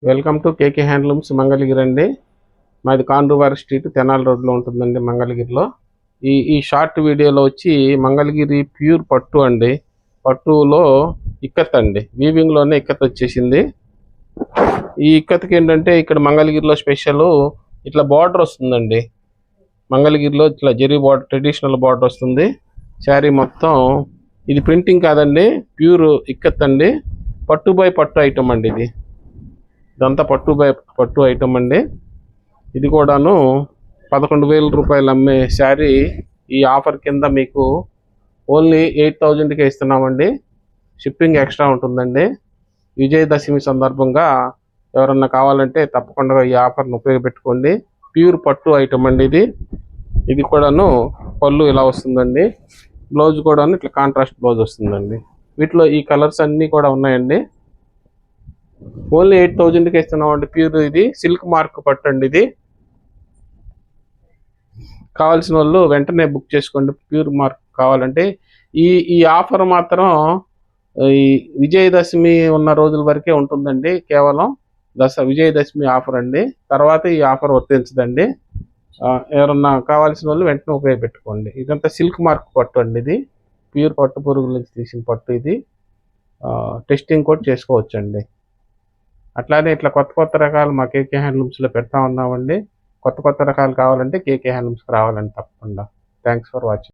Welcome to KK handlooms Mangalagiri అండి. మాది కాండ్రువారి street Tenali రోడ్లో ఉంటుందండి మంగళగిరిలో. ఈ షార్ట్ వీడియోలో వచ్చి మంగళగిరి ప్యూర్ పట్టు అండి. పట్టులో ఇక్కత్ అండి, వీవింగ్లోనే ఇక్కత్ వచ్చేసింది. ఈ ఇక్కత్కి ఏంటంటే ఇక్కడ మంగళగిరిలో స్పెషల్ ఇట్లా బార్డర్ వస్తుందండి. మంగళగిరిలో ఇట్లా జరీ బార్డర్, ట్రెడిషనల్ బార్డర్ వస్తుంది. శారీ మొత్తం ఇది ప్రింటింగ్ కాదండి, ప్యూర్ ఇక్కత్ అండి. పట్టు బై పట్టు ఐటమ్ అండి ఇది. ఇదంతా పట్టు ఐటమ్ అండి. ఇది కూడాను 11,000 రూపాయలు అమ్మే శారీ ఈ ఆఫర్ కింద మీకు ఓన్లీ 8,000కే ఇస్తున్నామండి. షిప్పింగ్ ఎక్స్ట్రా ఉంటుందండి. విజయదశమి సందర్భంగా ఎవరన్నా కావాలంటే తప్పకుండా ఈ ఆఫర్ను ఉపయోగపెట్టుకోండి. ప్యూర్ పట్టు ఐటమ్ అండి ఇది. ఇది కూడాను పళ్ళు ఇలా వస్తుందండి. బ్లౌజ్ కూడాను ఇట్లా కాంట్రాస్ట్ బ్లౌజ్ వస్తుందండి. వీటిలో ఈ కలర్స్ అన్నీ కూడా ఉన్నాయండి. ఓన్లీ 8,000కి ఇస్తున్నాం అండి. ప్యూర్ ఇది సిల్క్ మార్క్ పట్టు అండి. ఇది కావాల్సిన వాళ్ళు వెంటనే బుక్ చేసుకోండి. ప్యూర్ మార్క్ కావాలంటే ఈ ఆఫర్ మాత్రం ఈ విజయదశమి ఉన్న రోజుల వరకే ఉంటుందండి. కేవలం విజయదశమి ఆఫర్ అండి. తర్వాత ఈ ఆఫర్ వర్తించదండి. ఎవరన్నా కావాల్సిన వాళ్ళు వెంటనే ఉపయోగపెట్టుకోండి. ఇదంతా సిల్క్ మార్క్ పట్టు అండి. ఇది ప్యూర్ పట్టు పురుగుల నుంచి తీసిన పట్టు. ఇది టెస్టింగ్ కూడా చేసుకోవచ్చండి. అట్లానే ఇట్లా కొత్త కొత్త రకాలు మా కేకే హ్యాండ్లూమ్స్లో పెడతా ఉన్నామండి. కొత్త కొత్త రకాలు కావాలంటే కేకే హ్యాండ్లూమ్స్కి రావాలండి తప్పకుండా. Thanks for watching.